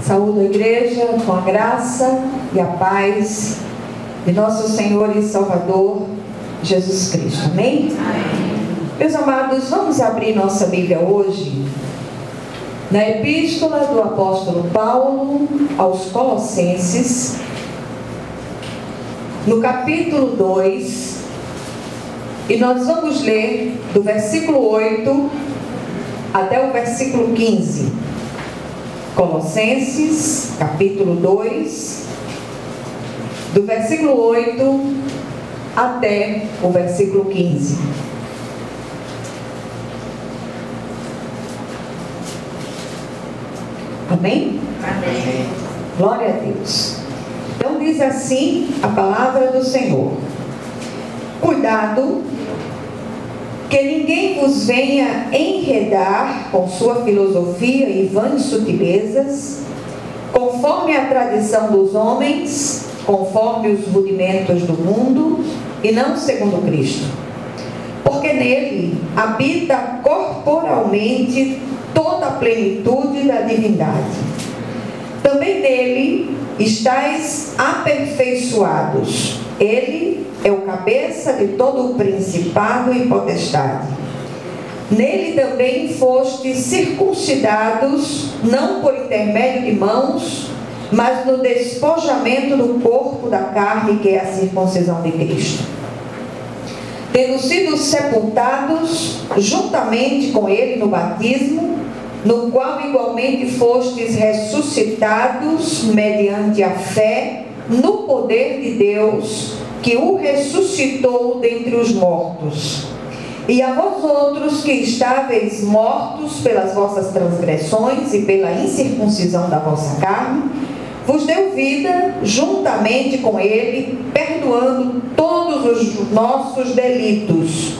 Saúdo a igreja com a graça e a paz de nosso Senhor e Salvador Jesus Cristo. Amém? Amém. Meus amados, vamos abrir nossa Bíblia hoje na Epístola do Apóstolo Paulo aos Colossenses, no capítulo 2, e nós vamos ler do versículo 8 até o versículo 15. Colossenses, capítulo 2, do versículo 8 até o versículo 15. Amém? Amém. Glória a Deus. Então diz assim a palavra do Senhor: cuidado, que ninguém vos venha enredar com sua filosofia e vãs sutilezas, conforme a tradição dos homens, conforme os rudimentos do mundo, e não segundo Cristo. Porque nele habita corporalmente toda a plenitude da divindade. Também nele estáis aperfeiçoados. Ele é o cabeça de todo o principado e potestade. Nele também fostes circuncidados, não por intermédio de mãos, mas no despojamento do corpo da carne, que é a circuncisão de Cristo. Tendo sido sepultados juntamente com ele no batismo, no qual igualmente fostes ressuscitados mediante a fé no poder de Deus, que o ressuscitou dentre os mortos. E a vós outros que estáveis mortos pelas vossas transgressões e pela incircuncisão da vossa carne, vos deu vida juntamente com ele, perdoando todos os nossos delitos,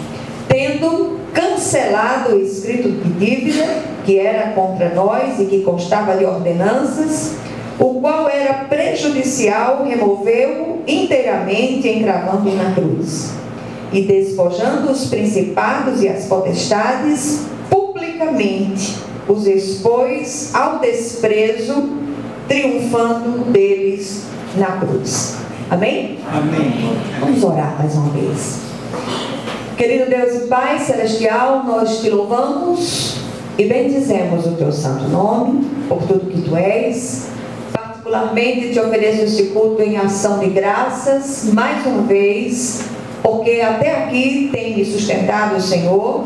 tendo cancelado o escrito de dívida que era contra nós e que constava de ordenanças, o qual era prejudicial, removeu-o inteiramente, encravando-o na cruz. E despojando os principados e as potestades, publicamente os expôs ao desprezo, triunfando deles na cruz. Amém? Amém. Vamos orar mais uma vez. Querido Deus e Pai Celestial, nós te louvamos e bendizemos o teu santo nome por tudo que tu és. Particularmente te ofereço esse culto em ação de graças, mais uma vez, porque até aqui tem me sustentado o Senhor,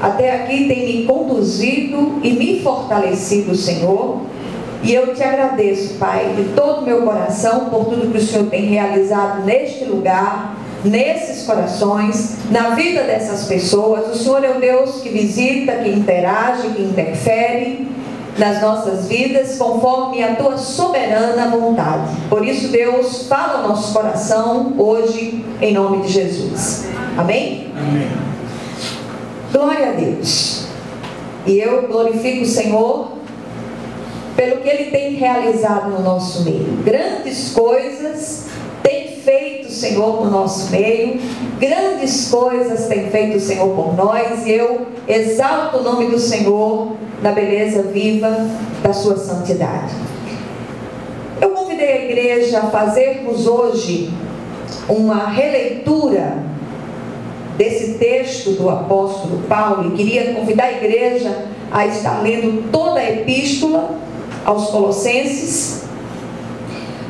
até aqui tem me conduzido e me fortalecido o Senhor. E eu te agradeço, Pai, de todo o meu coração, por tudo que o Senhor tem realizado neste lugar, nesses corações, na vida dessas pessoas. O Senhor é o Deus que visita, que interage, que interfere nas nossas vidas, conforme a tua soberana vontade. Por isso, Deus, fala ao nosso coração hoje, em nome de Jesus. Amém? Amém. Glória a Deus. E eu glorifico o Senhor pelo que Ele tem realizado no nosso meio. Grandes coisas tem feito o Senhor no nosso meio, grandes coisas tem feito o Senhor por nós, e eu exalto o nome do Senhor na beleza viva da sua santidade. Eu convidei a igreja a fazermos hoje uma releitura desse texto do apóstolo Paulo, e queria convidar a igreja a estar lendo toda a epístola aos Colossenses,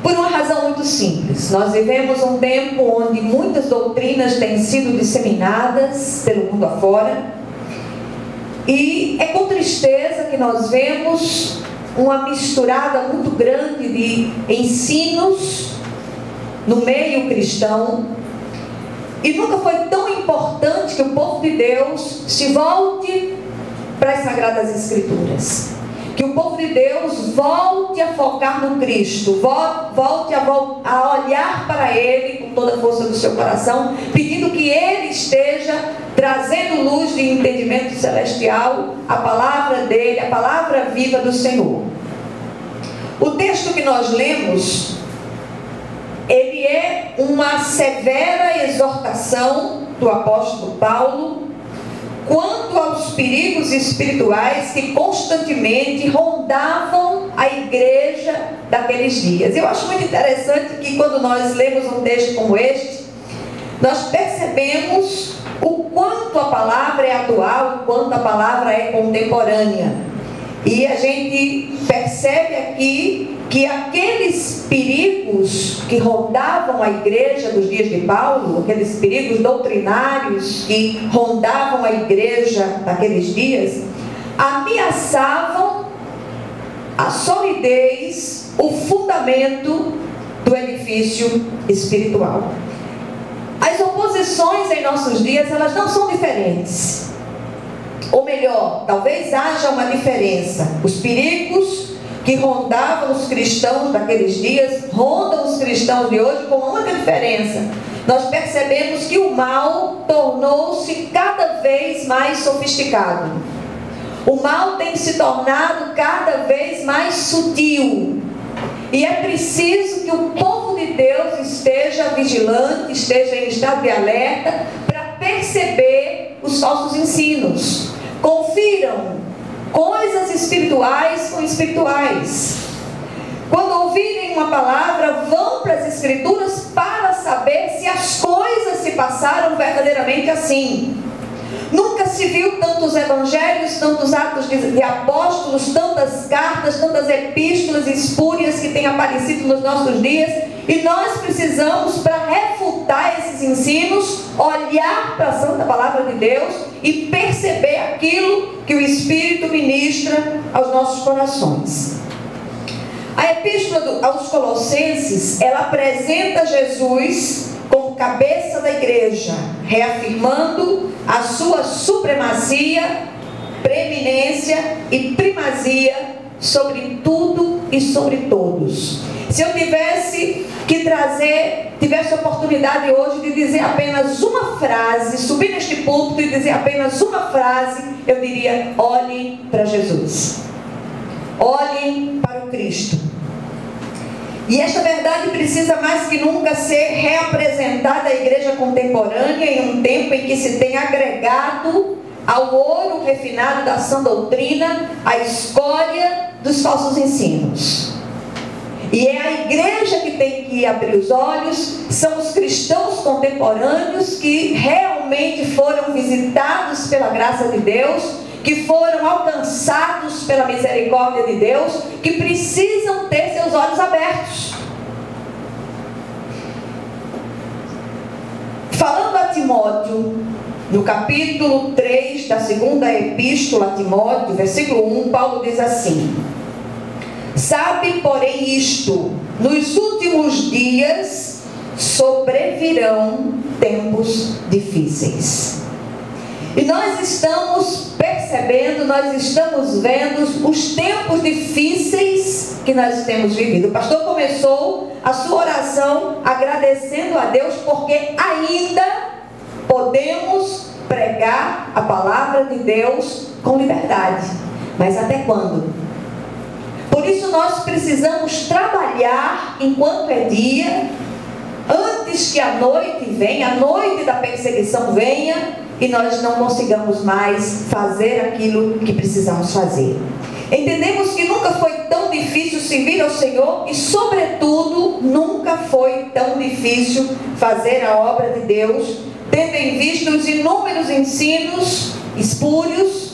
por uma razão muito simples. Nós vivemos um tempo onde muitas doutrinas têm sido disseminadas pelo mundo afora, e é com tristeza que nós vemos uma misturada muito grande de ensinos no meio cristão, e nunca foi tão importante que o povo de Deus se volte para as Sagradas Escrituras, que o povo de Deus volte a focar no Cristo, volte a olhar para Ele com toda a força do seu coração, pedindo que Ele esteja trazendo luz de entendimento celestial, a palavra dEle, a palavra viva do Senhor. O texto que nós lemos, ele é uma severa exortação do apóstolo Paulo quanto aos perigos espirituais que constantemente rondavam a igreja daqueles dias. Eu acho muito interessante que quando nós lemos um texto como este, nós percebemos o quanto a palavra é atual, o quanto a palavra é contemporânea. E a gente percebe aqui que aqueles perigos que rondavam a igreja dos dias de Paulo, aqueles perigos doutrinários que rondavam a igreja naqueles dias, ameaçavam a solidez, o fundamento do edifício espiritual. As oposições em nossos dias, elas não são diferentes. Ou melhor, talvez haja uma diferença. Os perigos que rondavam os cristãos daqueles dias, rondam os cristãos de hoje com uma única diferença. Nós percebemos que o mal tornou-se cada vez mais sofisticado. O mal tem se tornado cada vez mais sutil. E é preciso que o povo de Deus esteja vigilante, esteja em estado de alerta, para perceber os falsos ensinos. Confiram coisas espirituais com espirituais. Quando ouvirem uma palavra, vão para as Escrituras para saber se as coisas se passaram verdadeiramente assim. Nunca se viu tantos evangelhos, tantos atos de apóstolos, tantas cartas, tantas epístolas espúrias que têm aparecido nos nossos dias. E nós precisamos, para refutar esses ensinos, olhar para a Santa Palavra de Deus e perceber aquilo que o Espírito ministra aos nossos corações. A epístola aos Colossenses, ela apresenta Jesus como cabeça da igreja, reafirmando a sua supremacia, preeminência e primazia sobre tudo e sobre todos. Se eu tivesse a oportunidade hoje de dizer apenas uma frase, subir neste púlpito e dizer apenas uma frase, eu diria: olhem para Jesus, olhem para o Cristo. E esta verdade precisa mais que nunca ser reapresentada à igreja contemporânea, em um tempo em que se tem agregado ao ouro refinado da sã doutrina a escória dos falsos ensinos. E é a igreja que tem que abrir os olhos, são os cristãos contemporâneos que realmente foram visitados pela graça de Deus, que foram alcançados pela misericórdia de Deus, que precisam ter seus olhos abertos. Falando a Timóteo, no capítulo 3 da segunda epístola a Timóteo, versículo 1, Paulo diz assim: sabe, porém, isto, nos últimos dias sobrevirão tempos difíceis. E nós estamos percebendo, nós estamos vendo os tempos difíceis que nós temos vivido. O pastor começou a sua oração agradecendo a Deus porque ainda podemos pregar a palavra de Deus com liberdade. Mas até quando? Por isso nós precisamos trabalhar enquanto é dia, antes que a noite venha, a noite da perseguição venha, e nós não consigamos mais fazer aquilo que precisamos fazer. Entendemos que nunca foi tão difícil servir ao Senhor e, sobretudo, nunca foi tão difícil fazer a obra de Deus, tendo em vista os inúmeros ensinos espúrios,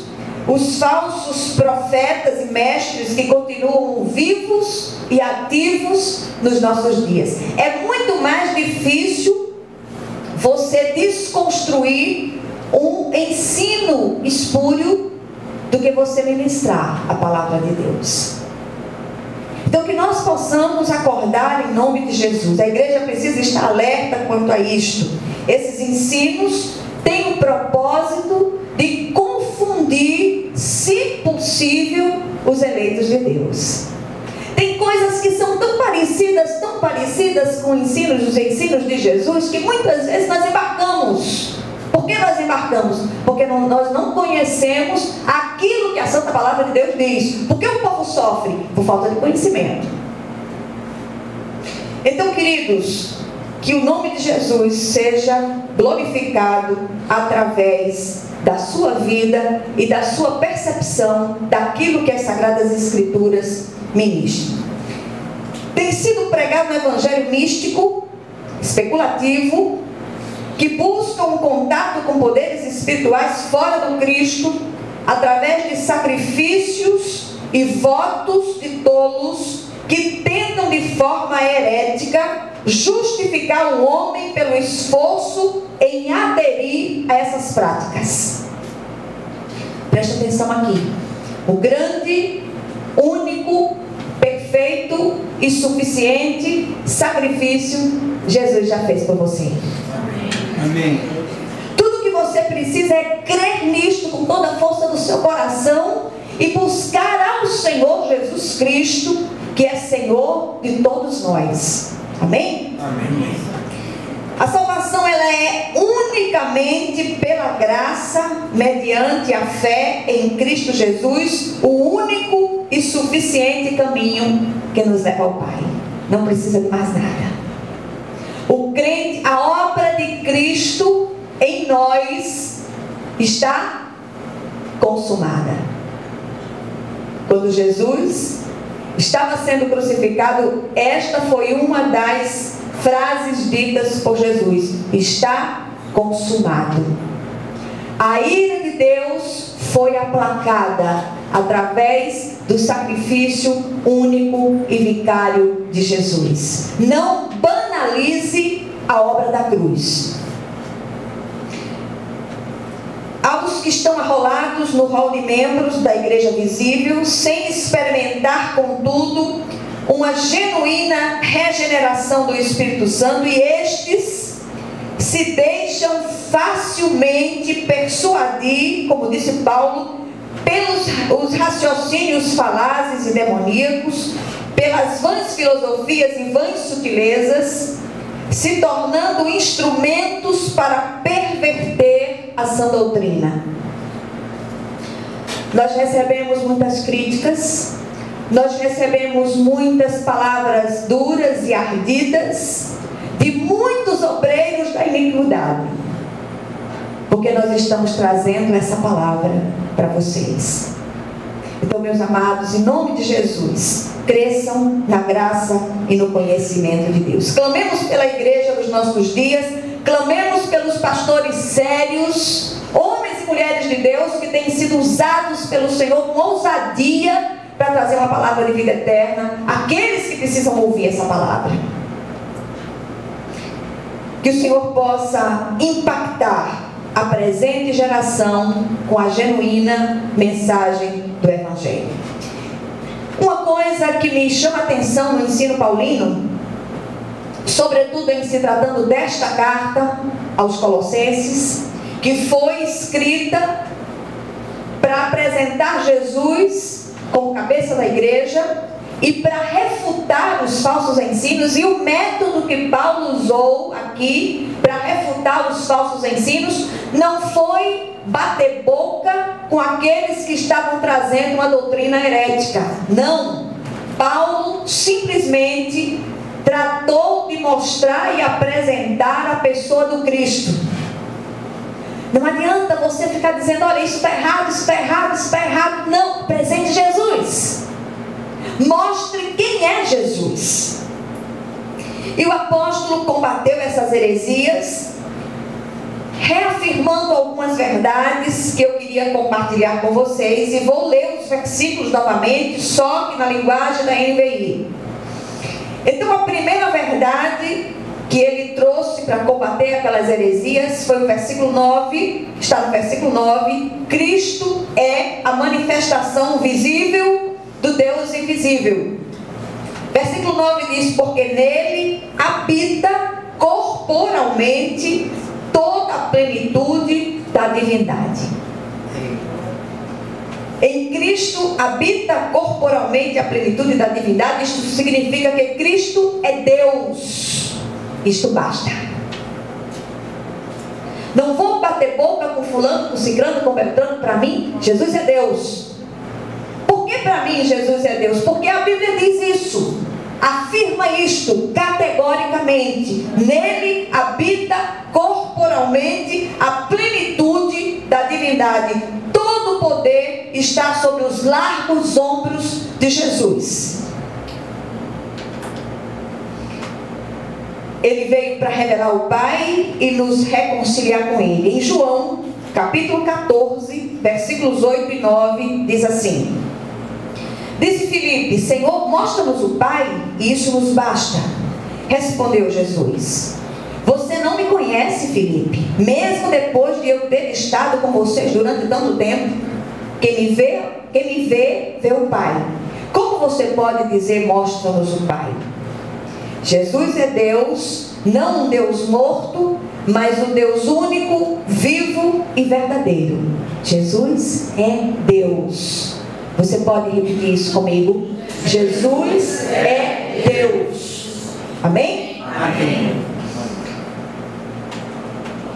os falsos profetas e mestres que continuam vivos e ativos nos nossos dias. É muito mais difícil você desconstruir um ensino espúrio do que você ministrar a palavra de Deus. Então, que nós possamos acordar em nome de Jesus. A igreja precisa estar alerta quanto a isto. Esses ensinos têm o propósito de confundir, se possível, os eleitos de Deus. Tem coisas que são tão parecidas com os ensinos de Jesus, que muitas vezes nós embarcamos. Por que nós embarcamos? Porque nós não conhecemos aquilo que a Santa Palavra de Deus diz. Por que o povo sofre? Por falta de conhecimento. Então, queridos, que o nome de Jesus seja glorificado através da sua vida e da sua percepção daquilo que as Sagradas Escrituras ministram. Tem sido pregado um evangelho místico, especulativo, que busca um contato com poderes espirituais fora do Cristo, através de sacrifícios e votos de tolos que tentam de forma herética justificar o homem pelo esforço em aderir a essas práticas. Preste atenção aqui. O grande, único, perfeito e suficiente sacrifício Jesus já fez por você. Amém. Tudo que você precisa é crer nisto com toda a força do seu coração e buscar ao Senhor Jesus Cristo, que é Senhor de todos nós. Amém? Amém. A salvação, ela é unicamente pela graça, mediante a fé em Cristo Jesus, o único e suficiente caminho que nos leva ao Pai. Não precisa de mais nada. O crente, a obra de Cristo em nós está consumada. Quando Jesus estava sendo crucificado, esta foi uma das frases ditas por Jesus: está consumado. A ira de Deus foi aplacada através do sacrifício único e vicário de Jesus. Não banalize a obra da cruz. Aos que estão arrolados no rol de membros da Igreja Visível, sem experimentar, contudo, uma genuína regeneração do Espírito Santo, e estes se deixam facilmente persuadir, como disse Paulo, pelos os raciocínios falazes e demoníacos, pelas vãs filosofias e vãs sutilezas, se tornando instrumentos para perverter a sã doutrina. Nós recebemos muitas críticas, nós recebemos muitas palavras duras e ardidas de muitos obreiros da iniquidade, porque nós estamos trazendo essa palavra para vocês. Então, meus amados, em nome de Jesus, cresçam na graça e no conhecimento de Deus. Clamemos pela igreja dos nossos dias, clamemos pelos pastores sérios, homens e mulheres de Deus que têm sido usados pelo Senhor com ousadia para trazer uma palavra de vida eterna àqueles que precisam ouvir essa palavra. Que o Senhor possa impactar a presente geração com a genuína mensagem do Evangelho. Uma coisa que me chama a atenção no ensino paulino, sobretudo em se tratando desta carta aos Colossenses, que foi escrita para apresentar Jesus como cabeça da igreja e para refutar os falsos ensinos, e o método que Paulo usou aqui para refutar os falsos ensinos não foi bater boca com aqueles que estavam trazendo uma doutrina herética. Não. Paulo simplesmente tratou de mostrar e apresentar a pessoa do Cristo. Não adianta você ficar dizendo: olha, isso está errado, isso está errado, isso está errado. Não, apresente Jesus. Mostre quem é Jesus. E o apóstolo combateu essas heresias, reafirmando algumas verdades que eu queria compartilhar com vocês, e vou ler os versículos novamente, só que na linguagem da NVI. Então, a primeira verdade que ele trouxe para combater aquelas heresias foi o versículo 9, está no versículo 9: Cristo é a manifestação visível do Deus invisível. Versículo 9 diz: porque nele habita corporalmente toda a plenitude da divindade. Em Cristo habita corporalmente a plenitude da divindade. Isto significa que Cristo é Deus. Isto basta. Não vou bater boca com fulano, com ciclano, com beltrano. Para mim, Jesus é Deus. Por que para mim Jesus é Deus? Porque a Bíblia diz isso. Afirma isto categoricamente: nele habita corporalmente a plenitude da divindade. Todo o poder está sobre os largos ombros de Jesus. Ele veio para revelar o Pai e nos reconciliar com Ele. Em João, capítulo 14, versículos 8 e 9, diz assim: Disse Filipe: Senhor, mostra-nos o Pai, e isso nos basta. Respondeu Jesus: Você não me conhece, Filipe, mesmo depois de eu ter estado com vocês durante tanto tempo. Quem me vê, vê o Pai. Como você pode dizer, mostra-nos o Pai? Jesus é Deus, não um Deus morto, mas um Deus único, vivo e verdadeiro. Jesus é Deus. Você pode repetir isso comigo? Jesus é Deus. Amém? Amém.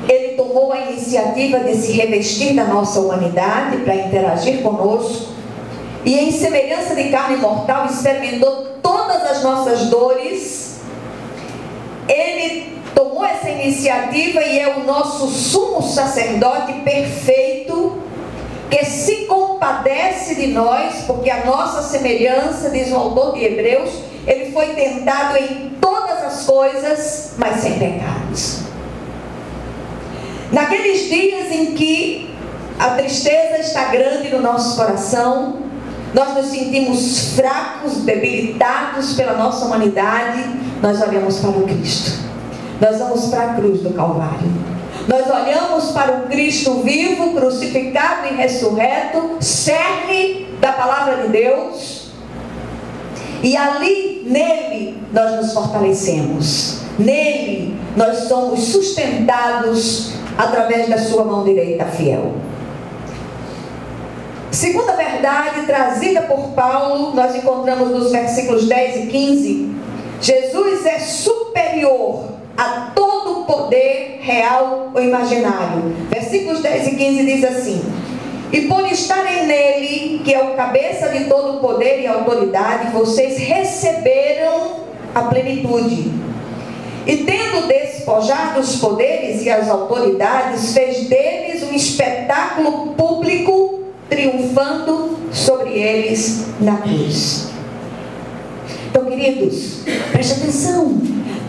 Ele tomou a iniciativa de se revestir da nossa humanidade para interagir conosco. E em semelhança de carne mortal, experimentou todas as nossas dores. Ele tomou essa iniciativa e é o nosso sumo sacerdote perfeito, que se compadece de nós, porque a nossa semelhança, diz o autor de Hebreus, ele foi tentado em todas as coisas, mas sem pecados. Naqueles dias em que a tristeza está grande no nosso coração, nós nos sentimos fracos, debilitados pela nossa humanidade, nós olhamos para o Cristo. Nós vamos para a cruz do Calvário. Nós olhamos para o Cristo vivo, crucificado e ressurreto, cerne da palavra de Deus. E ali, nele, nós nos fortalecemos. Nele, nós somos sustentados através da sua mão direita fiel. Segunda verdade trazida por Paulo, nós encontramos nos versículos 10 e 15. Jesus é superior a todo poder real ou imaginário. Versículos 10 e 15 diz assim: E por estarem nele, que é o cabeça de todo o poder e autoridade, vocês receberam a plenitude. E tendo despojado os poderes e as autoridades, fez deles um espetáculo público, triunfando sobre eles na cruz. Então, queridos, preste atenção.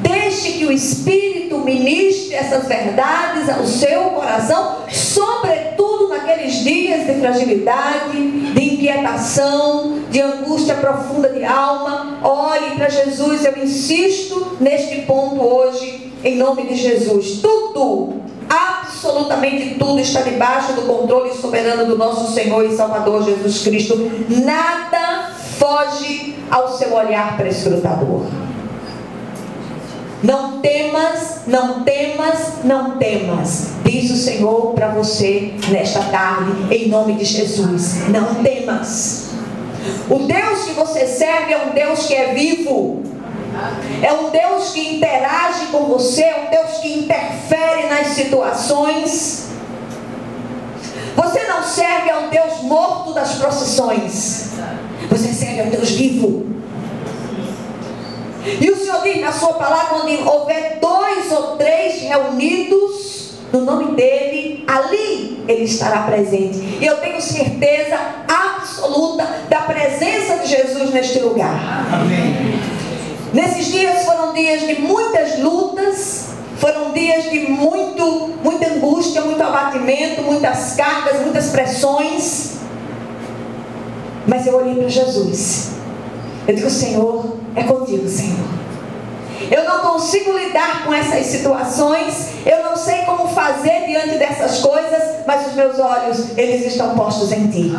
Deixe que o Espírito ministre essas verdades ao seu coração, sobretudo naqueles dias de fragilidade, de inquietação, de angústia profunda de alma. Olhe para Jesus. Eu insisto neste ponto hoje, em nome de Jesus. Tudo, absolutamente tudo, está debaixo do controle soberano do nosso Senhor e Salvador Jesus Cristo. Nada foge ao seu olhar prescrutador. Não temas, não temas, não temas, diz o Senhor para você nesta tarde, em nome de Jesus. Não temas. O Deus que você serve é um Deus que é vivo, é um Deus que interage com você, é um Deus que interfere nas situações. Você não serve ao Deus morto das procissões, você serve ao Deus vivo. E o Senhor diz na sua palavra: onde houver 2 ou 3 reunidos no nome dele, ali ele estará presente. E eu tenho certeza absoluta da presença de Jesus neste lugar. Amém. Nesses dias foram dias de muitas lutas, foram dias de muita angústia, muito abatimento, muitas cargas, muitas pressões. Mas eu olhei para Jesus. Eu digo: Senhor, é contigo, Senhor. Eu não consigo lidar com essas situações, eu não sei como fazer diante dessas coisas, mas os meus olhos, eles estão postos em Ti.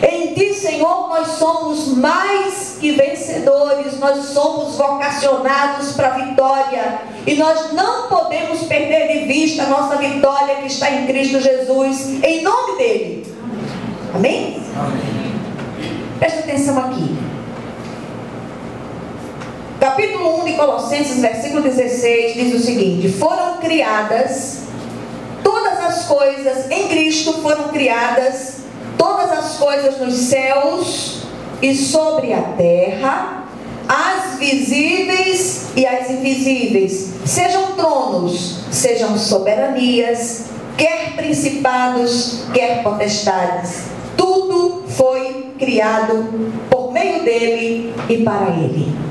Em Ti, Senhor, nós somos mais que vencedores, nós somos vocacionados para a vitória. E nós não podemos perder de vista a nossa vitória que está em Cristo Jesus, em nome dEle. Amém? Amém. Presta atenção aqui. Capítulo 1 de Colossenses, versículo 16, diz o seguinte: foram criadas todas as coisas em Cristo, foram criadas todas as coisas nos céus e sobre a terra, as visíveis e as invisíveis, sejam tronos, sejam soberanias, quer principados, quer potestades. Tudo foi criado por meio dele e para ele.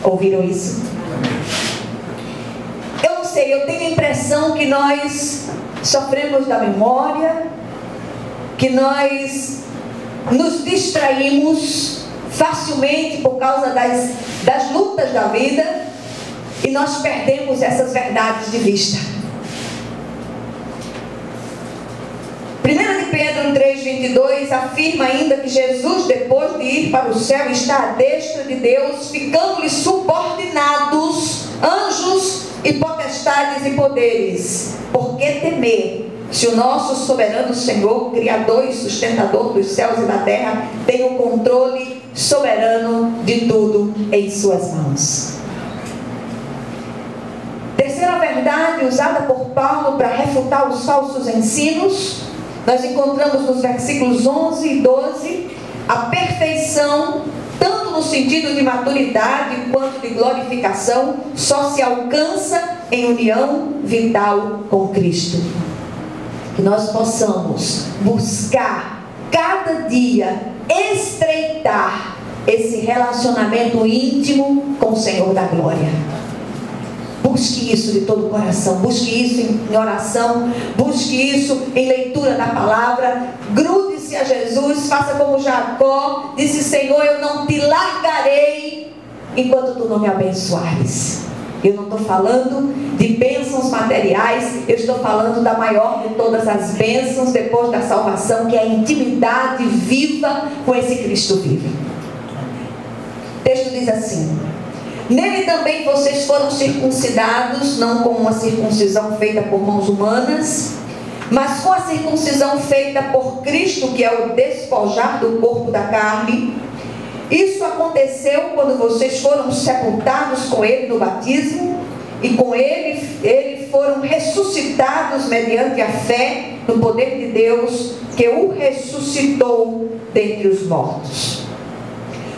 Ouviram isso? Eu não sei, eu tenho a impressão que nós sofremos da memória, que nós nos distraímos facilmente por causa das lutas da vida e nós perdemos essas verdades de vista. 1 Pedro 3,22 afirma ainda que Jesus, depois de ir para o céu, está à destra de Deus, ficando-lhe subordinados anjos e potestades e poderes. Por que temer, se o nosso soberano Senhor, Criador e sustentador dos céus e da terra, tem o controle soberano de tudo em suas mãos? Terceira verdade usada por Paulo para refutar os falsos ensinos, nós encontramos nos versículos 11 e 12, a perfeição, tanto no sentido de maturidade quanto de glorificação, só se alcança em união vital com Cristo. Que nós possamos buscar cada dia estreitar esse relacionamento íntimo com o Senhor da glória. Busque isso de todo o coração, busque isso em oração, busque isso em leitura da palavra, grude-se a Jesus, faça como Jacó, disse: Senhor, eu não te largarei enquanto tu não me abençoares. Eu não estou falando de bênçãos materiais, eu estou falando da maior de todas as bênçãos depois da salvação, que é a intimidade viva com esse Cristo vivo. O texto diz assim: nele também vocês foram circuncidados, não com uma circuncisão feita por mãos humanas, mas com a circuncisão feita por Cristo, que é o despojar do corpo da carne. Isso aconteceu quando vocês foram sepultados com Ele no batismo, e com Ele foram ressuscitados mediante a fé no poder de Deus, que o ressuscitou dentre os mortos.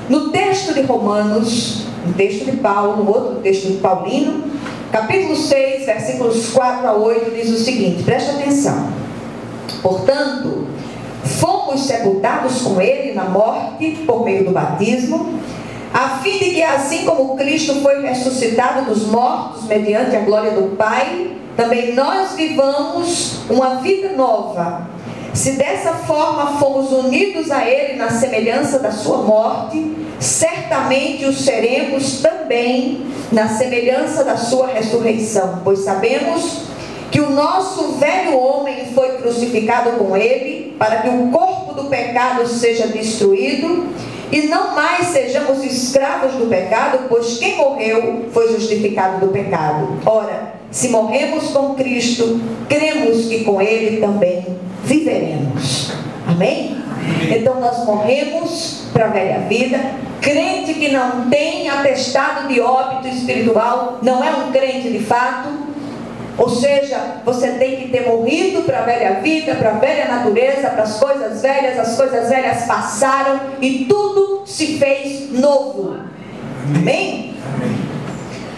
No texto de Romanos, um texto de Paulo, no outro texto de Paulino, capítulo 6, versículos 4 a 8, diz o seguinte, presta atenção: portanto, fomos sepultados com Ele na morte por meio do batismo, a fim de que, assim como Cristo foi ressuscitado dos mortos mediante a glória do Pai, também nós vivamos uma vida nova. Se dessa forma fomos unidos a Ele na semelhança da sua morte, certamente o seremos também na semelhança da sua ressurreição, pois sabemos que o nosso velho homem foi crucificado com Ele, para que o corpo do pecado seja destruído e não mais sejamos escravos do pecado, pois quem morreu foi justificado do pecado. Ora, se morremos com Cristo, cremos que com Ele também viveremos. Amém? Então nós morremos para a velha vida. Crente que não tem atestado de óbito espiritual não é um crente de fato. Ou seja, você tem que ter morrido para a velha vida, para a velha natureza, para as coisas velhas passaram e tudo se fez novo. Amém?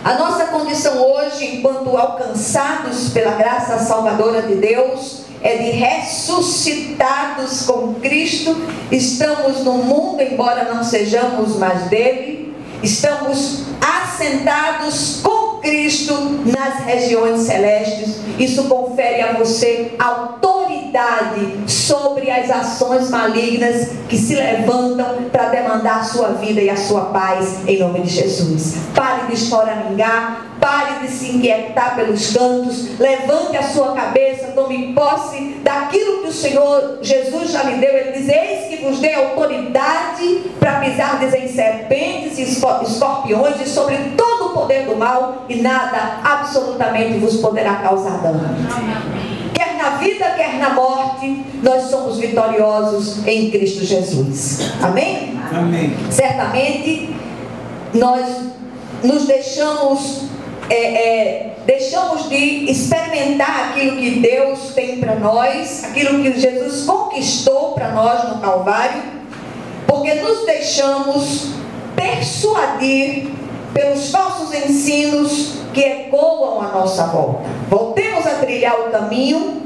A nossa condição hoje, enquanto alcançados pela graça salvadora de Deus, é de ressuscitados com Cristo. Estamos no mundo, embora não sejamos mais dele. Estamos assentados com Cristo nas regiões celestes. Isso confere a você autoridade sobre as ações malignas que se levantam para demandar a sua vida e a sua paz, em nome de Jesus. Pare de esforamingar, pare de se inquietar pelos cantos, levante a sua cabeça, tome posse daquilo que o Senhor Jesus já lhe deu. Ele diz: eis que vos dei autoridade para pisardes em serpentes e escorpiões e sobre todo o poder do mal, e nada absolutamente vos poderá causar dano. Quer na vida, quer na morte, nós somos vitoriosos em Cristo Jesus. Amém? Amém. Certamente nós nos deixamos de experimentar aquilo que Deus tem para nós, aquilo que Jesus conquistou para nós no Calvário, porque nos deixamos persuadir pelos falsos ensinos que ecoam à nossa volta. Voltemos a trilhar o caminho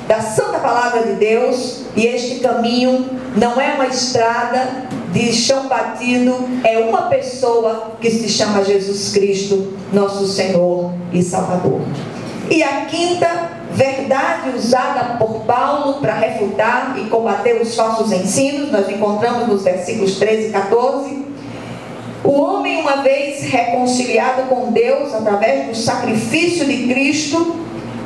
da santa palavra de Deus, e este caminho não é uma estrada de chão batido, é uma pessoa que se chama Jesus Cristo, nosso Senhor e Salvador. E a quinta verdade usada por Paulo para refutar e combater os falsos ensinos, nós encontramos nos versículos 13 e 14. O homem, uma vez reconciliado com Deus através do sacrifício de Cristo,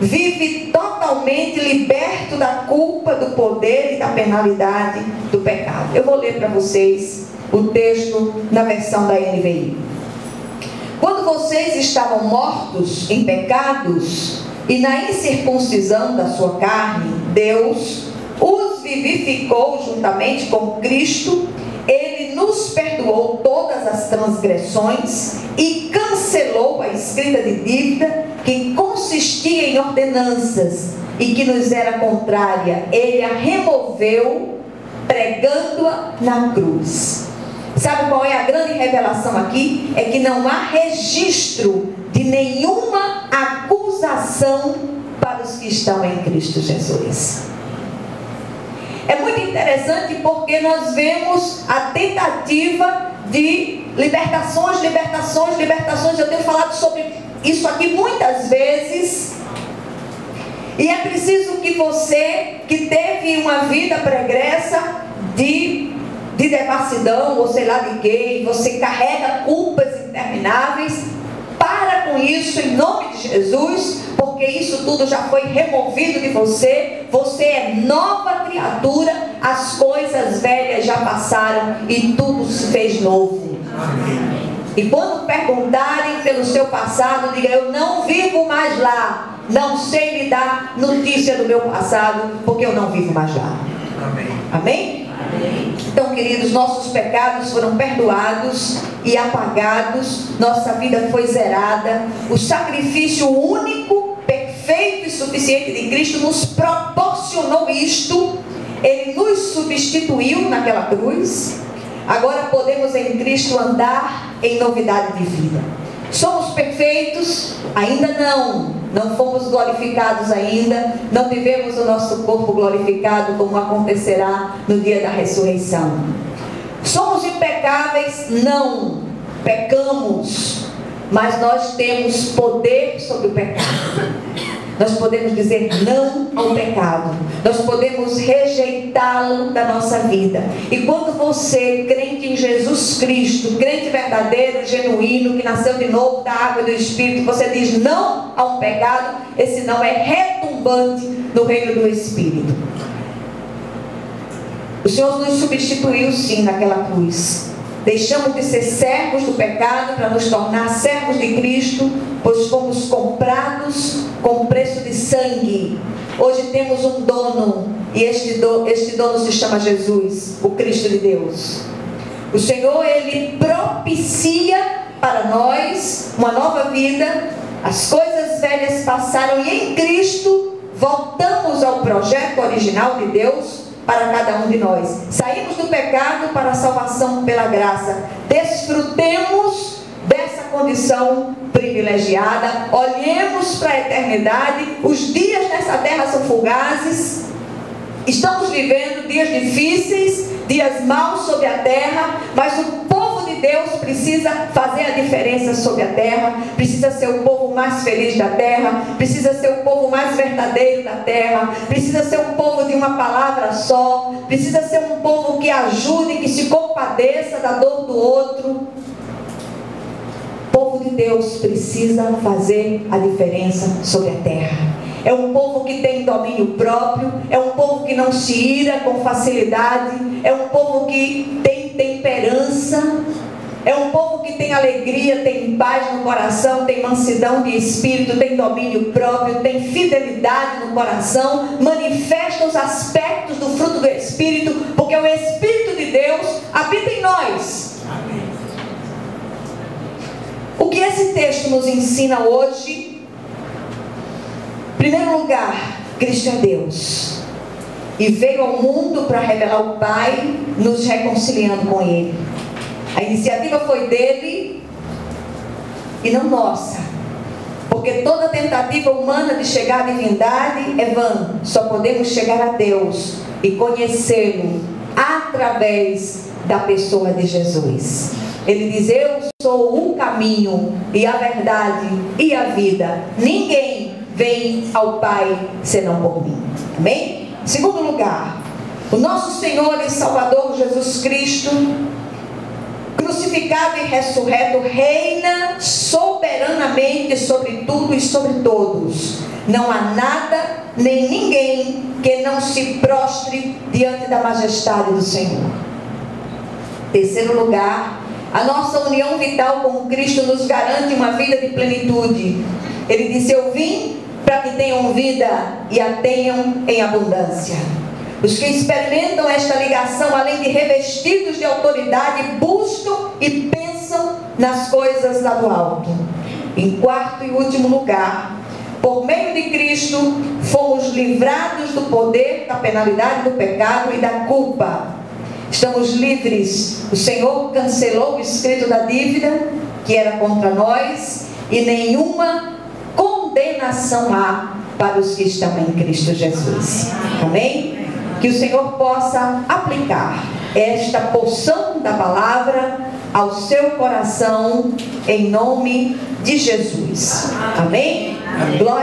vive totalmente liberto da culpa, do poder e da penalidade do pecado. Eu vou ler para vocês o texto na versão da NVI. Quando vocês estavam mortos em pecados e na incircuncisão da sua carne, Deus os vivificou juntamente com Cristo. Ele nos perdoou todas as transgressões e cancelou a escrita de dívida que consistia em ordenanças e que nos era contrária. Ele a removeu, pregando-a na cruz. Sabe qual é a grande revelação aqui? É que não há registro de nenhuma acusação para os que estão em Cristo Jesus. É muito interessante porque nós vemos a tentativa de libertações. Eu tenho falado sobre isso aqui muitas vezes. E é preciso que você, que teve uma vida pregressa de devassidão, ou sei lá de quê, você carrega culpas intermináveis, para com isso em nome de Jesus, porque isso tudo já foi removido de você. Você é nova criatura, as coisas velhas já passaram e tudo se fez novo. Amém. E quando perguntarem pelo seu passado, diga: eu não vivo mais lá, não sei lhe dar notícia do meu passado, porque eu não vivo mais lá. Amém? Amém? Então, queridos, nossos pecados foram perdoados e apagados, nossa vida foi zerada. O sacrifício único, perfeito e suficiente de Cristo nos proporcionou isto. Ele nos substituiu naquela cruz. Agora podemos em Cristo andar em novidade de vida. Somos perfeitos? Ainda não. Não fomos glorificados ainda. Não tivemos o nosso corpo glorificado, como acontecerá no dia da ressurreição. Somos impecáveis? Não. Pecamos. Mas nós temos poder sobre o pecado. Nós podemos dizer não ao pecado. Nós podemos rejeitá-lo da nossa vida. E quando você, crente em Jesus Cristo, crente verdadeiro, genuíno, que nasceu de novo da água e do Espírito, você diz não a um pecado, esse não é retumbante no reino do Espírito. O Senhor nos substituiu sim naquela cruz. Deixamos de ser servos do pecado para nos tornar servos de Cristo, pois fomos comprados com preço de sangue. Hoje temos um dono, e este dono se chama Jesus, o Cristo de Deus. O Senhor, Ele propicia para nós uma nova vida. As coisas velhas passaram e em Cristo voltamos ao projeto original de Deus para cada um de nós. Saímos do pecado para a salvação pela graça. Desfrutemos dessa condição privilegiada. Olhemos para a eternidade. Os dias nessa terra são fugazes. Estamos vivendo dias difíceis, dias maus sobre a terra, mas o povo de Deus precisa fazer a diferença sobre a terra, precisa ser o povo mais feliz da terra, precisa ser o povo mais verdadeiro da terra, precisa ser um povo de uma palavra só, precisa ser um povo que ajude, que se compadeça da dor do outro. O povo de Deus precisa fazer a diferença sobre a terra. É um povo que tem domínio próprio, é um povo que não se ira com facilidade, é um povo que tem temperança, é um povo que tem alegria, tem paz no coração, tem mansidão de espírito, tem domínio próprio, tem fidelidade no coração, manifesta os aspectos do fruto do Espírito, porque o Espírito de Deus habita em nós. Amém. O que esse texto nos ensina hoje? Em primeiro lugar, Cristo é Deus e veio ao mundo para revelar o Pai, nos reconciliando com Ele. A iniciativa foi dele e não nossa, Porque toda tentativa humana de chegar à divindade é vã. Só podemos chegar a Deus e conhecê-lo através da pessoa de Jesus. Ele diz: eu sou o caminho e a verdade e a vida. Ninguém vem ao Pai senão por mim. Amém? Segundo lugar, o nosso Senhor e Salvador Jesus Cristo, crucificado e ressurreto, reina soberanamente sobre tudo e sobre todos. Não há nada nem ninguém que não se prostre diante da majestade do Senhor. Terceiro lugar, a nossa união vital com Cristo nos garante uma vida de plenitude. Ele disse: eu vim para que tenham vida e a tenham em abundância. Os que experimentam esta ligação, além de revestidos de autoridade, buscam e pensam nas coisas lá do alto. Em quarto e último lugar, por meio de Cristo, fomos livrados do poder, da penalidade do pecado e da culpa. Estamos livres. O Senhor cancelou o escrito da dívida que era contra nós, e nenhuma condenação há para os que estão em Cristo Jesus. Amém? Que o Senhor possa aplicar esta porção da palavra ao seu coração, em nome de Jesus. Amém? Glória